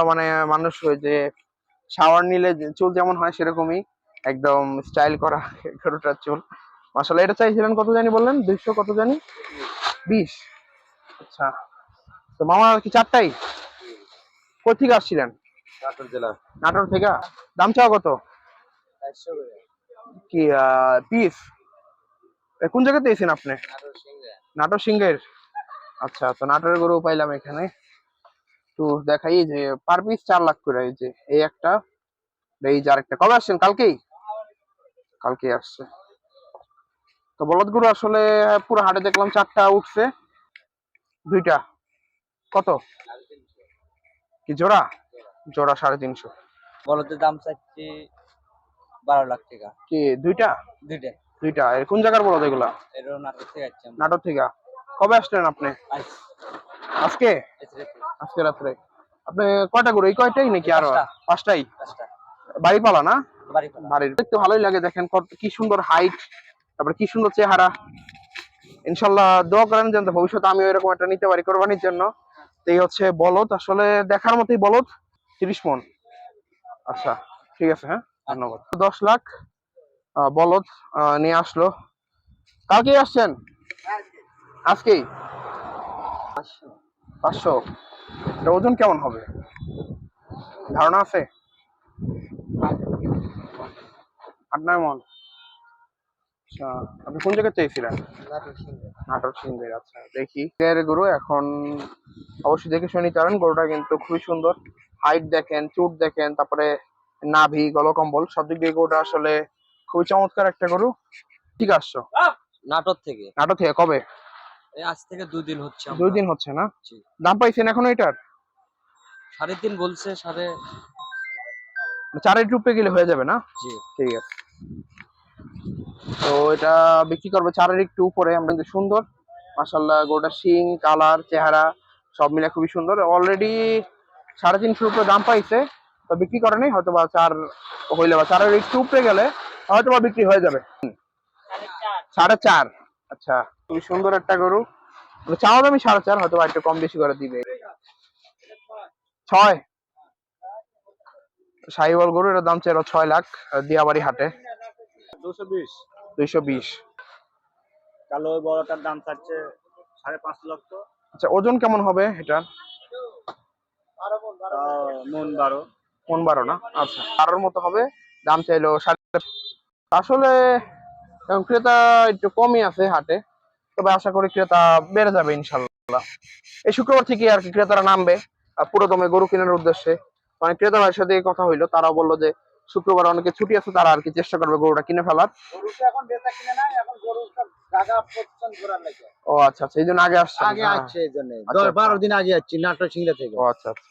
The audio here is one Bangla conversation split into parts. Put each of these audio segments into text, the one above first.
মানে মানুষ ওই যে শাওয়ার নিলে চুল যেমন হয় সেরকমই একদম স্টাইল করা গরুটার চুল। মাশাআল্লাহ, এটা চাইছিলেন কত জানি বললেন? 200 কত জানি? 20। আচ্ছা, তো মামা কি চারটাই? কোথা থেকে আসছিলেন? নাটোর জেলা। নাটোর থেকে। দাম চাওয়া কত? 400 করে। কি পিস? কোন জায়গাতে এসেছেন আপনি? নাটোর সিংড়া। নাটোর সিংহের। আচ্ছা, তো নাটোরের গরু পাইলাম এখানে। তো দেখাই যে পার পিস 4 লাখ করে। এই যে এই একটা, এই যে আরেকটা। কবে আসছেন? কালকেই? কালকে আসছে। তো বলদ গরু আসলে পুরো হাটে দেখলাম 4টা উঠছে, 2টা। কত কি জোড়া? জোড়া 350। বলদের দাম চাচ্ছি 12 লাখ টাকা। কি 2টা? দুইটা। 2টা। এর কোন জায়গার বলদ এগুলা? এরও নাটোর থেকে আসছি আমরা। নাটোর থেকে। কবে আসলেন আপনি? আজকে? আজকে রাত্রে। আপনি কয়টা গরু? এই কয়টাই নাকি আরো? 5টাই? 5টা। বাড়ি পালা না? বাড়িপাড়া। বাড়ির দেখতে ভালোই লাগে। দেখেন কত কি সুন্দর হাইট, তারপরে কি সুন্দর চেহারা। ইনশাল্লাহ দোয়া করেন যেন ভবিষ্যতে আমি এরকম একটা নিতে পারি কোরবানির জন্য। এই হচ্ছে বলদ, আসলে দেখার মতোই বলদ। 30 মণ। আচ্ছা, ঠিক আছে, হ্যাঁ, ধন্যবাদ। 10 লাখ বলদ নিয়ে আসলো। কালকে আসছেন? আজকেই? 500। এটা ওজন কেমন হবে ধারণা আছে? 8-9 মণ। আচ্ছা, আপনি কোন জায়গায় চেয়েছিলেন? নাটোর সিংড়া। নাটোর সিংহের। আচ্ছা, দেখি এর গরু এখন অবশ্যই দেখে শুনে নিতে পারেন। গরুটা কিন্তু খুবই সুন্দর। হাইট দেখেন, চুট দেখেন, তারপরে নাভি, গলকম্বল সব দিক দিয়ে গরুটা আসলে খুবই চমৎকার একটা গরু। ঠিক আসছো নাটোর থেকে। নাটোর থেকে? কবে? এই আজ থেকে 2 দিন হচ্ছে 2 আমরা। দিন হচ্ছে না? জি। দাম পাইছেন এখনো এটার? 3.5 বলছে, 4.5। 4-এর রূপে গেলে হয়ে যাবে না? জি। ঠিক আছে। তো এটা বিক্রি করবে 4-এর একটু উপরে। আমরা কিন্তু সুন্দর মাশাআল্লাহ, গরুটার শিং, কালার, চেহারা সব মিলে খুবই সুন্দর। অলরেডি 350 উপরে দাম পাইছে, তো বিক্রি করে নাই। হয়তো বা 4 হইলে বা 4-এর একটু উপরে গেলে হয়তো বা বিক্রি হয়ে যাবে। 4.5। আচ্ছা, খুবই সুন্দর একটা গরু। চাওয়া দামই 4.5, হয়তো বা একটু কম বেশি করে দিবে। 6 শাহিওয়াল গরু, এর দাম চাইল 6 লাখ দিয়াবাড়ি হাটে। 220। 220। কালো ওই বড়টার দাম চাচ্ছে 5.5 লক্ষ। আচ্ছা, ওজন কেমন হবে এটা? মন 12। মন 12 না? আচ্ছা, 12-এর মতো হবে। দাম চাইলো 7.5। আসলে এখন ক্রেতা একটু কমই আছে হাটে, তবে আশা করি ক্রেতা বেড়ে যাবে ইনশাল্লাহ। এই শুক্রবার থেকে আর কি ক্রেতারা নামবে পুরো দমে গরু কেনার উদ্দেশ্যে। মানে ক্রেতা ভাইয়ের সাথে কথা হইলো, তারা বললো যে শুক্রবার অনেকে ছুটি আছে, তারা আর কি চেষ্টা করবে গরুটা কিনে ফেলার। এখন বেচা কিনে নাই, এখন গরু সব জায়গা পছন্দ করার লাগে। ও আচ্ছা আচ্ছা, এই জন্য আগে আসছেন? আগে আসছে এই জন্য। আচ্ছা, 12 দিন আগে যাচ্ছি নাটোর সিংড়া থেকে। ও আচ্ছা আচ্ছা,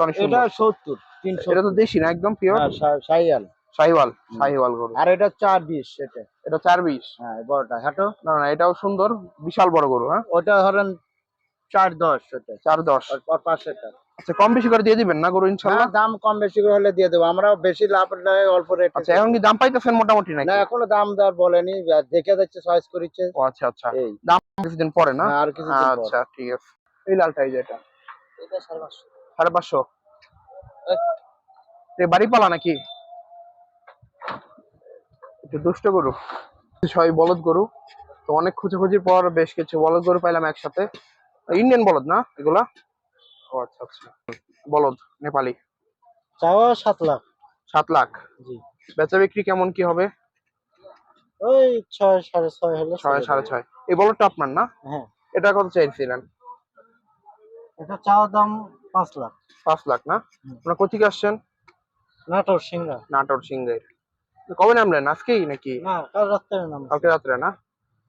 অনেক এটা সুন্দর। 70 300। এটা তো দেশি না, একদম পিওর? হ্যাঁ, শাহিয়াল। শাহিওয়াল। শাহিওয়াল গরু। আর এটা 420। এটা এটা 420? হ্যাঁ, বড়টা হাঁটো। না না, এটাও সুন্দর, বিশাল বড় গরু। হ্যাঁ, ওটা ধরেন 410। ওটা 410। আর 500 টাকা। আচ্ছা, কম বেশি করে দিয়ে দিবেন না গরু হ্যাঁ, ইনশাল্লাহ? দাম কম বেশি করে হলে দিয়ে দেবো আমরা। বেশি লাভ নয়, অল্প রেটে। আচ্ছা, এখন কি দাম পাইতেছেন মোটামুটি না, নাকি? এখনো দাম দর বলেনি, দেখে যাচ্ছে, চয়েস করেছে। ও আচ্ছা আচ্ছা, এই দাম কিছুদিন পরে না? হ্যাঁ, আর কিছুদিন পর। আচ্ছা, ঠিক আছে। এই লালটা, এই যে এটা এটা 550। 550। বাড়ি পালা নাকি? একটু দুষ্ট গরু, সবাই বলদ গরু। তো অনেক খুঁজের পর বেশ কিছু বলদ গরু পাইলাম একসাথে। ইন্ডিয়ান বলদ না এগুলা? ও আচ্ছা আচ্ছা, বলদ নেপালি। চাওয়া 7 লাখ। 7 লাখ। জি। বেচা বিক্রি কেমন কি হবে? ওই 6 6.5 হলে 6 6.5। এই বলদটা আপনার না? হ্যাঁ। এটা কত চাইছিলেন? এটা চাওয়া দাম 5 লাখ। 5 লাখ না? আপনার কোথেকে আসছেন? নাটোর সিংড়া। নাটোর সিংহের। কবে নামলেন? আজকেই নাকি? না, কাল রাত্রে নাম। কালকে রাত্রে না?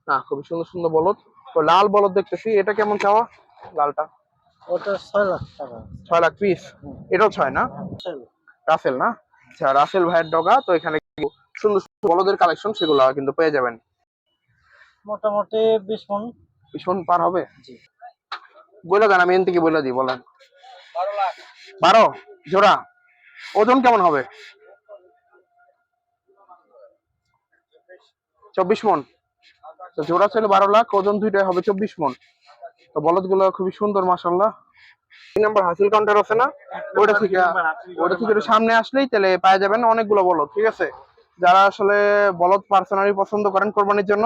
না, খুবই সুন্দর সুন্দর বলদ। তো লাল বলদ দেখতেছি, এটা কেমন চাওয়া লালটা? ওটা 6 লাখ টাকা। 6 লাখ পিস? এটাও 6 না? রাসেল না? আচ্ছা, রাসেল ভাইয়ের ডগা। তো এখানে সুন্দর সুন্দর বলদের কালেকশন, সেগুলো কিন্তু পেয়ে যাবেন। মোটামুটি 20 মণ। 20 মণ পার হবে? জি। বলে দেন, আমি এন থেকে বলে দিই, বলেন। 12 লাখ। 12 জোড়া? ওজন কেমন হবে? 24 মণ। তো জোড়া ছিল 12 লাখ, ওজন দুইটাই হবে 24 মণ। তো বলদ গুলো খুবই সুন্দর মাশাআল্লাহ। তিন নাম্বার হাসিল কাউন্টার আছে না, ওটা থেকে একটু সামনে আসলেই তাহলে পাওয়া যাবেন অনেকগুলো বলদ। ঠিক আছে, যারা আসলে বলদ পার্সোনালি পছন্দ করেন কোরবানির জন্য,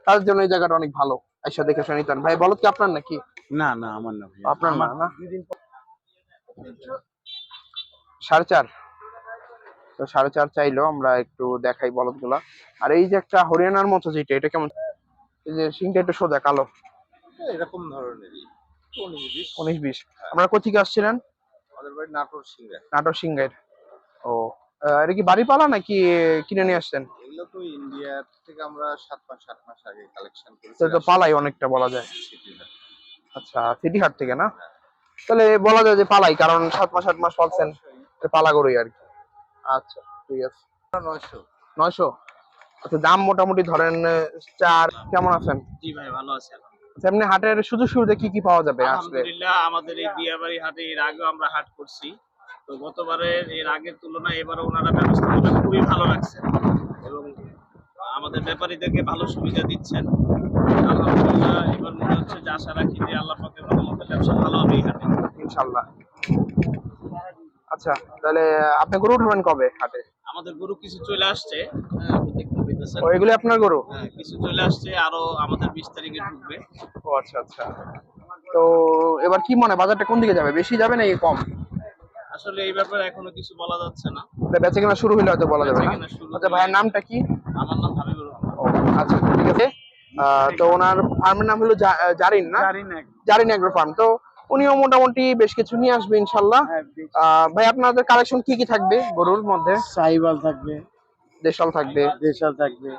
তাদের জন্য এই জায়গাটা অনেক ভালো। আইসা দেখে শুনে নিতেন। ভাই বলদ কি আপনার নাকি? না না আমার না ভাই, আপনার না আমার না? 4.5। তো 4.5 চাইলো, আমরা একটু দেখাই বলদ গুলা। আর এই যে একটা হরিয়ানার মতো যেটা, এটা কেমন? এই যে শিংটা একটু সোজা কালো, এরকম ধরনেরই 19-20। 19-20। আপনারা কোথা থেকে আসছিলেন? আমাদের বাড়ি নাটোর সিংড়া। নাটোর সিংহের। ও, এটা কি বাড়ি পালা নাকি কিনে নিয়ে আসছেন? এগুলো তো ইন্ডিয়া থেকে আমরা 7 মাস আগে কালেকশন তো করেছি। তো পালাই অনেকটা বলা যায়। সিটিতে। আচ্ছা, সিটি হাট থেকে না? তাহলে বলা যায় যে পালাই, কারণ 7 মাস পালছেন, তো পালা গরুই আর কি। আচ্ছা, ঠিক আছে। 900। 900। আচ্ছা, দাম মোটামুটি ধরেন 4। কেমন আছেন? জি ভাই, ভালো আছি আচ্ছা, এমনি হাটের সুযোগ সুবিধা কি কি পাওয়া যাবে আসলে? আলহামদুলিল্লাহ। আমাদের এই দিয়াবাড়ি হাটে এর আগেও আমরা হাট করছি। তো গতবারের এর আগের তুলনায় এবারে ওনারা ব্যবস্থাপনা খুবই ভালো রাখছেন এবং আমাদের ব্যাপারীদেরকে ভালো সুবিধা দিচ্ছেন। আলহামদুলিল্লাহ, এবার মনে হচ্ছে যে আশা রাখি যে আল্লাহ পাকের রহমতে ব্যবসা ভালো হবে এই হাটে। ইনশাল্লাহ। আচ্ছা, তাহলে আপনি গরু উঠাবেন কবে হাটে? আমাদের গরু কিছু চলে আসছে, হ্যাঁ, দেখতে পেতেছেন। ও, এগুলি আপনার গরু? হ্যাঁ, কিছু চলে আসছে, আরো আমাদের 20 তারিখে ঢুকবে। ও আচ্ছা আচ্ছা। তো এবার কি মনে হয়, বাজারটা কোন দিকে যাবে, বেশি যাবে নাকি কম? আসলে এই ব্যাপারে এখনো কিছু বলা যাচ্ছে না। বেচা কেনা শুরু হলে হয়তো বলা যাবে না। বেচাকেনা শুরু আচ্ছা, হলে- ভাইয়ের নামটা কি? আমার নাম হাবিবুর রহমান। ও আচ্ছা, ঠিক আছে। তো ওনার ফার্মের নাম হলো জারিন না? Zarin agro farm. তো উনিও মোটামুটি বেশ কিছু নিয়ে আসবে ইনশাল্লাহ। ভাই, আপনাদের কালেকশন কি কি থাকবে গরুর মধ্যে? সাইবাল থাকবে, দেশাল থাকবে, দেশাল থাকবে,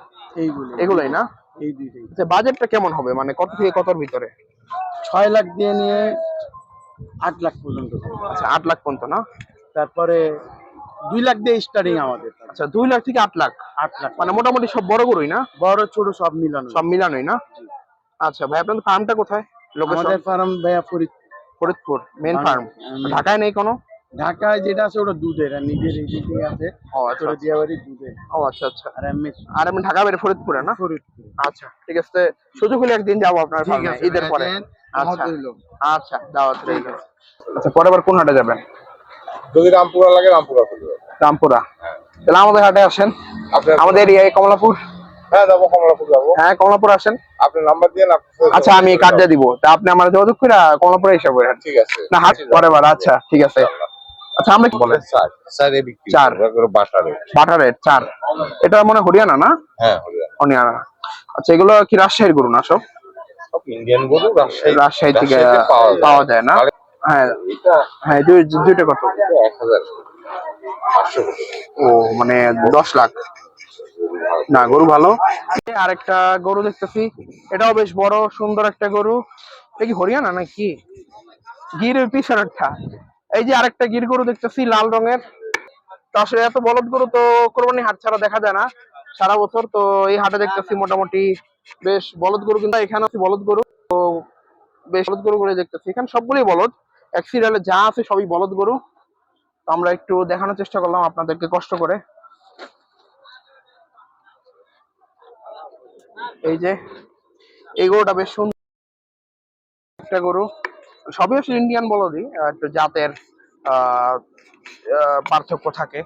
এইগুলো এগুলাই না? এই দুইটাই। আচ্ছা, বাজেটটা কেমন হবে, মানে কত থেকে কতর ভিতরে? 6 লাখ দিয়ে নিয়ে 8 লাখ পর্যন্ত থাকবে। আচ্ছা, 8 লাখ পর্যন্ত না? তারপরে 2 লাখ দিয়ে স্টার্টিং আমাদের। আচ্ছা, 2 লাখ থেকে 8 লাখ, 8 লাখ মানে মোটামুটি সব বড় গরুই না? বড় ছোট সব মিলানো। সব মিলানোই না? আচ্ছা ভাই, আপনাদের ফার্মটা কোথায়? লোকেশন? আমাদের ফার্ম ভাইয়া ফরিদপুর মেন ফার্ম। আমি- ঢাকায় নেই কোনো? ঢাকায় যেটা আছে ওটা দুধের, আর নিজের এডিটিং আছে। ও আচ্ছা তোরা আচ্ছা। দিয়াবাড়ি দুধের, ও আচ্ছা আচ্ছা। আর এমএস আর আমি ঢাকা বের ফরিদপুরে না? ফরিদপুর। আচ্ছা, ঠিক আছে। সুযোগ হলে একদিন যাবো আপনার ঠিক ফার্মে আছে ঈদের পরে। আচ্ছা দাওয়াত রইলো। আচ্ছা, দাওয়াত রইল। আচ্ছা, পরের বার কোন হাটে যাবেন? যদি রামপুরা লাগে রামপুরা করবে। রামপুরা। তাহলে আমাদের হাটে আসেন, আমাদের এরিয়ায় কমলাপুর। হ্যাঁ যাবো, কমলাপুর যাবো। হ্যাঁ, কমলাপুর আসেন। আপনি নাম্বার দিয়ে আচ্ছা, আমি কার্ড দিয়ে দিব, তা আপনি আমার যোগাযোগ করে কমলাপুরে এসে পড়েন। ঠিক আছে না, হাট পরের বার। আচ্ছা, ঠিক আছে। আচ্ছা, আমরা কি বলেন? স্যার এই বিক্রি 4 বাটারে। বাটারের 4। এটা মনে হয় হরিয়ানা না? হ্যাঁ হরিয়ানা। আচ্ছা, এগুলো কি রাজশাহীর গরু না সব? সব ইন্ডিয়ান গরু, রাজশাহী থেকে রাজশাহীতে পাওয়া যায় না? হ্যাঁ এটা হ্যাঁ, দুইটা কত? 1500। ও, মানে 10 লাখ না? গরু ভালো। আরেকটা গরু দেখতেছি, এটাও বেশ বড় সুন্দর একটা গরু। এটা কি হরিয়ানা নাকি? গিরের পিছনেরটা। এই যে আরেকটা গির গরু দেখতেছি, লাল রঙের। তো আসলে এত বলদ গরু তো কোরবানি হাট ছাড়া দেখা যায় না সারা বছর। তো এই হাটে দেখতেছি মোটামুটি বেশ বলদ গরু, কিন্তু এখানে আছে বলদ গরু। তো বেশ বলদ গরু করে দেখতেছি, এখানে সবগুলোই বলদ। এক সিরিয়ালে যা আছে সবই বলদ গরু। তো আমরা একটু দেখানোর চেষ্টা করলাম আপনাদেরকে কষ্ট করে। এই যে এই গরুটা বেশ সুন্দর একটা গরু। সবই হচ্ছে ইন্ডিয়ান বলদই, একটু জাতের আহ পার্থক্য থাকে।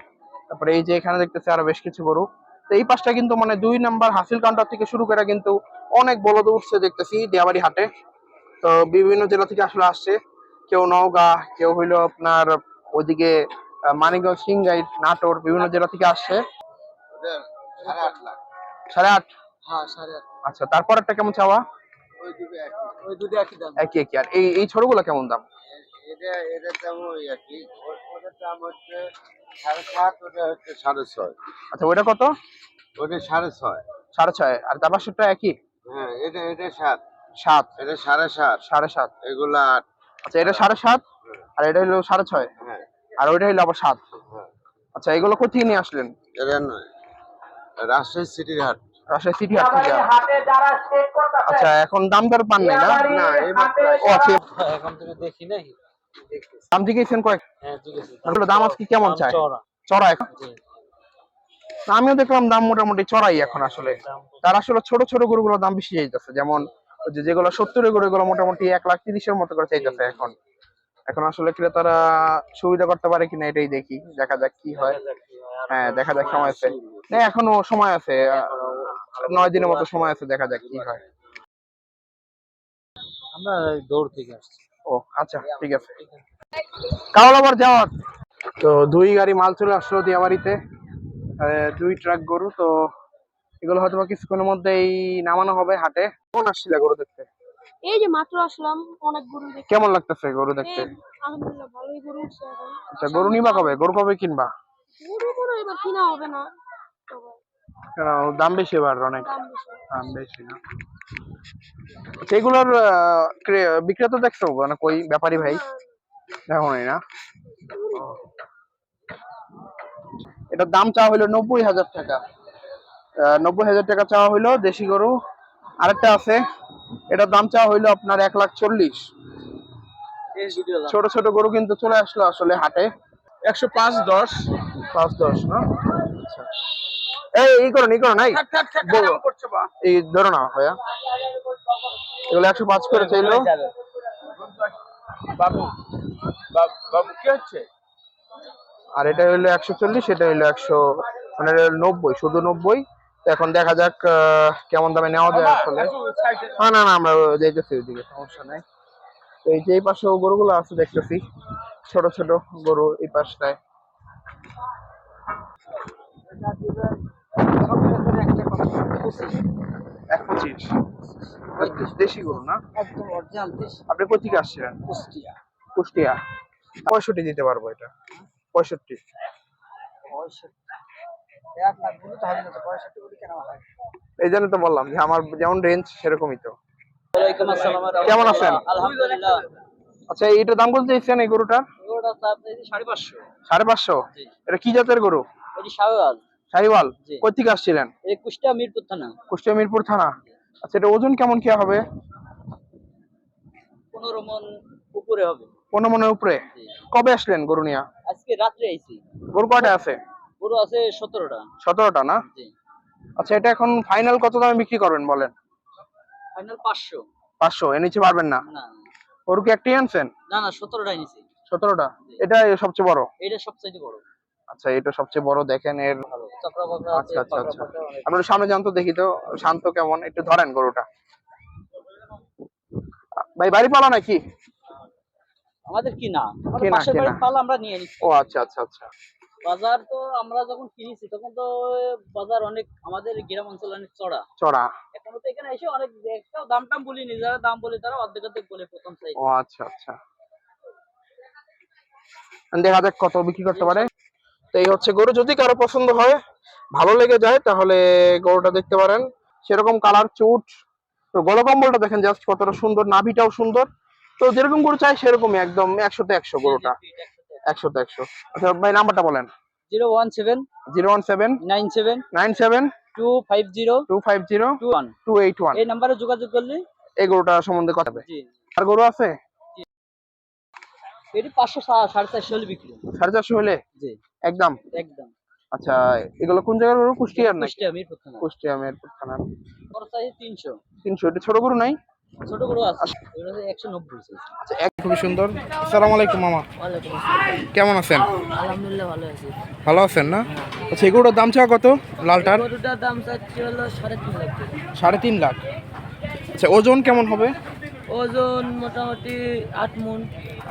তারপরে এই যে এখানে দেখতেছি আরো বেশ কিছু গরু। তো এই পাশটা কিন্তু মানে 2 নাম্বার হাসিল কাউন্টার থেকে শুরু করে কিন্তু অনেক বলদ উঠছে দেখতেছি দিয়াবাড়ি হাটে। তো বিভিন্ন জেলা থেকে আসলে আসছে, কেউ নওগাঁ, কেউ হইলো আপনার ওইদিকে মানিকগঞ্জ, সিংগাইর, নাটোর, বিভিন্ন জেলা থেকে আসছে। 8.5 লাখ। 8.5? হ্যাঁ 8.5। আচ্ছা, তারপর একটা কেমন চাওয়া? ওই দুটো একই দাম। একই একই। আর এই এই ছোটগুলো কেমন দাম? এটা তেমন একই। ওটার দাম হচ্ছে 7.5, ওটা হচ্ছে 6.5। আচ্ছা, ওইটা কত? ওটা 6.5। 6.5। আর তার পাশেরটা একই? হ্যাঁ, এটা 7। 7? এটা 7.5। 7.5? এগুলা 8। আচ্ছা, এটা 7.5 আর এটা হলো 6.5, হ্যাঁ আর ওইটা হলো আবার 7। হ্যাঁ। আচ্ছা, এগুলো কোথেকে নিয়ে আসলেন? এটা নয়, রাজশাহী সিটির হাট। রাজশাহী সিটি হাট থেকে? আচ্ছা, এখন দাম দর পান নাই না? না, এইমাত্র ও আচ্ছা, এখন তুমি দেখি নাই। দাম জিজ্ঞেসেন কয়েক? হ্যাঁ ঠিক আছে। আসলে দাম আজকে কেমন চায়? চড়া। চড়া এখন? জি। না, আমিও দেখলাম দাম মোটামুটি চড়াই এখন আসলে। তার আসলে ছোট ছোট গরুগুলোর দাম বেশি চাইতেছে, যেমন ওই যে যেগুলো 70-এর গরু, এগুলো মোটামুটি 1,30,000-এর মতো করে চাইতেছে এখন। এখন আসলে ক্রেতারা সুবিধা করতে পারে কিনা এটাই দেখি, দেখা যাক কি হয়। হ্যাঁ দেখা যাক, সময় আছে, না এখনো সময় আছে, 9 দিনের মতো সময় আছে, দেখা যাক কি হয়। আমরা দৌড় থেকে আসছি। ও আচ্ছা ঠিক আছে। কাওলা আবার যাওয়ার তো 2 গাড়ি মাল চলে আসলো দিয়াবাড়িতে, 2 ট্রাক গরু। তো এগুলো হয়তো বা কিছুক্ষণের মধ্যেই নামানো হবে হাটে। কোন আসছিল গরু দেখতে? এই যে মাত্র আসলাম, অনেক গরু দেখতে। কেমন লাগতেছে গরু দেখতে? এই আলহামদুলিল্লাহ ভালোই গরু উঠছে এখন। আচ্ছা গরু নিবা কবে? গরু কবে কিনবা? গরু এবার কিনা হবে না, তবে কেন, দাম বেশি এবার অনেক? দাম বেশি। দাম বেশি না? আচ্ছা, এগুলোর বিক্রেতা দেখছো মানে কই ব্যাপারী ভাই? দেখো নাই না? ও। এটার দাম চাওয়া হইলো 90,000 টাকা। 90,000 টাকা চাওয়া হইলো দেশি গরু। আরেকটা আছে, এটার দাম চাওয়া হইলো আপনার 1,40,000। ছোট ছোট গরু কিন্তু চলে আসলো আসলে হাটে। 105-10 5-10 না? আচ্ছা এই করো নাই এই ধরো না ভাইয়া, এগুলো 105 করে চাইলো। বাবু বাবু কি হচ্ছে? আর এটা হইলো 140, এটা হইলো 100, মানে 90, শুধু 90। তো এখন দেখা যাক কেমন দামে নেওয়া যায় আসলে। না আমরা যাইতেছি ওইদিকে, সমস্যা নাই। তো এই যে এই পাশেও গরুগুলো আছে দেখতেছি, ছোট ছোট গরু এই পাশটায়। 125 দেশি গরু না? একদম অরিজিনাল দেশ। আপনি কোথেকে আসছিলেন? কুষ্টিয়া। কুষ্টিয়া। 65 দিতে পারবো এটা, 65। 1 লাখ বলি তো হবে না, তো 65 বলি কেন হয়? এই জন্য তো বললাম যে আমার যেমন রেঞ্জ সেরকমই তো। ওয়ালাইকুম আসসালাম। কেমন আছেন? আলহামদুলিল্লাহ। আচ্ছা এইটার দাম বলতে চাইছেন এই গরুটার? ওটা তো আপনি 550। 550? জি। এটা কি জাতের গরু? এটি শাহওয়াল। শাহিওয়াল? জি। কই থেকে আসছিলেন? এই কুষ্টিয়া মিরপুর থানা। কুষ্টিয়া মিরপুর থানা। আচ্ছা এটা ওজন কেমন কি হবে? 15 মণ উপরে হবে। 15 মনের উপরে? জি। কবে আসলেন গরু নিয়া? আজকে রাত্রে আইছি। গরু কয়টা আছে? গরু আছে 17টা। 17টা না? জি। আচ্ছা এটা এখন ফাইনাল কত দামে বিক্রি করবেন বলেন? ফাইনাল 500। 500 এর নিচে পারবেন না? না গরু কি একটাই আনছেন? না 17টাই নিছি। 17টা? এটা সবচেয়ে বড়? এটা সবচেয়ে বড়। আচ্ছা এটা সবচেয়ে বড়, দেখেন এর। ভালো চক্রা বকরা আছে। আচ্ছা আপনার সামনে জানতো দেখি তো শান্ত কেমন, একটু ধরেন গরুটা। ভাই বাড়ি পালা নাকি? আমাদের কি না, আমাদের কেনা, পাশের কেনা। বাড়ির পাল আমরা নিয়ে নিচ্ছি। ও আচ্ছা। বাজার তো আমরা যখন কিনেছি তখন তো বাজার অনেক, আমাদের গ্রাম অঞ্চল অনেক চড়া। এখনো তো এখানে এসে অনেক একটাও দাম টাম বলিনি, যারা দাম বলে তারা অর্ধেক বলে প্রথম চাই। ও আচ্ছা। দেখা যাক কত বিক্রি করতে পারে। তো এই হচ্ছে গরু, যদি কারো পছন্দ হয়, ভালো লেগে যায়, তাহলে গরুটা দেখতে পারেন। সেরকম কালার চুট, তো গলা কম্বলটা দেখেন জাস্ট কতটা সুন্দর, নাভিটাও সুন্দর। তো যেরকম গরু চাই সেরকমই, একদম 100-তে 100 গরুটা, 100-তে 100। আচ্ছা ভাই নাম্বারটা বলেন। 017 017 97 97 250 250 21। 281। এই নম্বরে যোগাযোগ করলে এই গরুটা সম্বন্ধে কথা হবে। জি। আর গরু আছে? এটি 500 450 হলে বিক্রি। 450 হলে? জি একদম। আচ্ছা এগুলো কোন জায়গার গরু? কুষ্টিয়ার নাকি? কুষ্টিয়া মিরপুর থানা। কুষ্টিয়া মিরপুর থানা। বড় সাইজ 300। 300। এটা ছোট গরু নাই? ছোট গরু আছে, এগুলো 190 সাইজ। আচ্ছা খুবই সুন্দর। আসসালামু আলাইকুম মামা। ওয়ালাইকুম আসসালাম। কেমন আছেন? আলহামদুলিল্লাহ ভালো আছি। ভালো আছেন না? আচ্ছা এগুলোর দাম চাওয়া কত লালটার? গরুটার দাম চাচ্ছি হলো 3.5 লাখ টাকা। 3.5 লাখ। আচ্ছা ওজন কেমন হবে? ওজন মোটামুটি 8 মণ।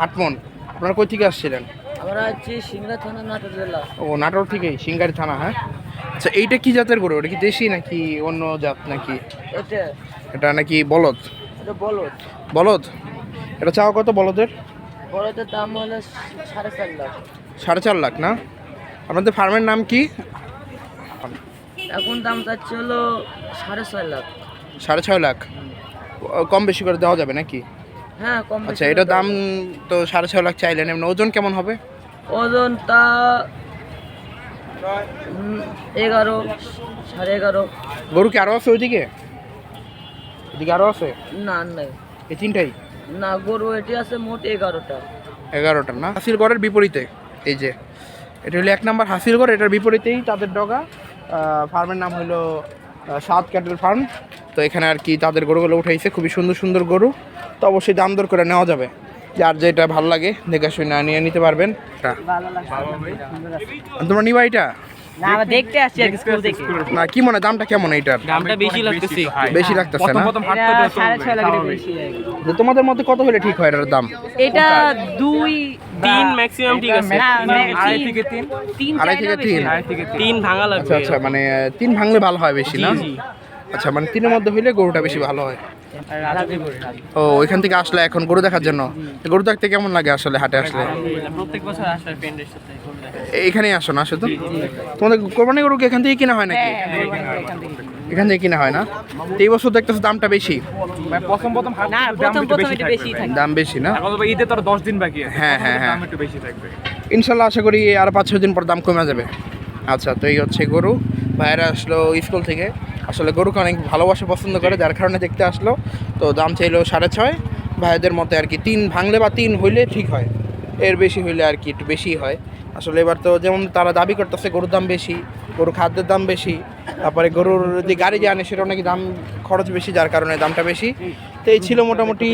8 মণ। আপনারা কই থেকে আসছিলেন? আমরা আছি সিংড়া থানা, নাটোর জেলা। ও নাটোর থেকেই, সিংগারি থানা। হ্যাঁ আচ্ছা এইটা কি জাতের গরু? এটা কি দেশি নাকি অন্য জাত নাকি? এটা নাকি বলদ? এটা বলদ। বলদ? এটা চাওয়া কত বলদের? বলদের দাম হলো 4.5 লাখ। 4.5 লাখ না? আপনাদের ফার্মের নাম কি? এখন দাম চাচ্ছি হলো 6.5 লাখ। 6.5 লাখ? কম বেশি করে দেওয়া যাবে নাকি? হ্যাঁ কম। আচ্ছা এটার দাম তো 6.5 লাখ চাইলেন, এমনি ওজন কেমন হবে? ওজনটা 11 11.5। গরু কি আরো আছে ওইদিকে? এদিকে আরো আছে? না এই তিনটাই? না, গরু এটি আছে মোট 11টা। 11টা না? হাসিলগড়ের বিপরীতে এই যে এটা হলো 1 নাম্বার হাসিলগড়, এটার বিপরীতেই তাদের ডগা। ফার্মের নাম হলো সাত ক্যাটেল ফার্ম। তো এখানে আর কি তাদের গরুগুলো উঠাইছে, খুবই সুন্দর গরু। তো অবশ্যই দাম দর করে নেওয়া যাবে। যার যেটা ভালো লাগে দেখে শুনে নিয়ে নিতে পারবেন। তোমরা নিবা এটা না আমরা দেখতে আসছি আর স্কুল থেকে। না কি মনে হয় দামটা কেমন এইটার? দামটা বেশি লাগতেছে, বেশি লাগতেছে না? 6.5 লাগে বেশি। তো তোমাদের মতে কত হলে ঠিক হয় এটার দাম? এটা 2-3 ম্যাক্সিমাম ঠিক আছে। না 2.5 থেকে 3 2.5 থেকে 3 ভাঙা লাগবে। আচ্ছা আচ্ছা, মানে 3 ভাঙলে ভালো হয় বেশি না? আচ্ছা, মানে 3-এর মধ্যে হইলে গরুটা বেশি ভালো হয়। ও ওইখান থেকে আসলে এখন গরু দেখার জন্য? গরু দেখতে কেমন লাগে আসলে হাটে আসলে? প্রত্যেক বছর আসে ফ্রেন্ডের সাথে গরু দেখা। এখানেই আসো না শুধু? তোমাদের কোরবানি গরু কি এখান থেকে কিনা হয় নাকি? এখান থেকে কিনা হয় না? তো এই বছর দেখতেছো দামটা বেশি? প্রথম না প্রথম এটা বেশি থাকে। দাম বেশি না? ঈদে তো 10 দিন বাকি আছে। হ্যাঁ হ্যাঁ হ্যাঁ, দাম একটু বেশি থাকবে। ইনশাল্লাহ আশা করি আর 5-6 দিন পর দাম কমে যাবে। আচ্ছা, তো এই হচ্ছে গরু। ভাইয়েরা আসলো স্কুল থেকে, আসলে গরুকে অনেক ভালোবাসা পছন্দ করে, যার কারণে দেখতে আসলো। তো দাম চাইলো 6.5। ভাইদের মতে আর কি 3 ভাঙলে বা 3 হইলে ঠিক হয়, এর বেশি হইলে আর কি একটু বেশি হয়। আসলে এবার তো যেমন তারা দাবি করতেছে গরুর দাম বেশি, গরু খাদ্যের দাম বেশি, তারপরে গরুর যে গাড়ি যে আনে সেটা নাকি দাম খরচ বেশি, যার কারণে দামটা বেশি। তো এই ছিল মোটামুটি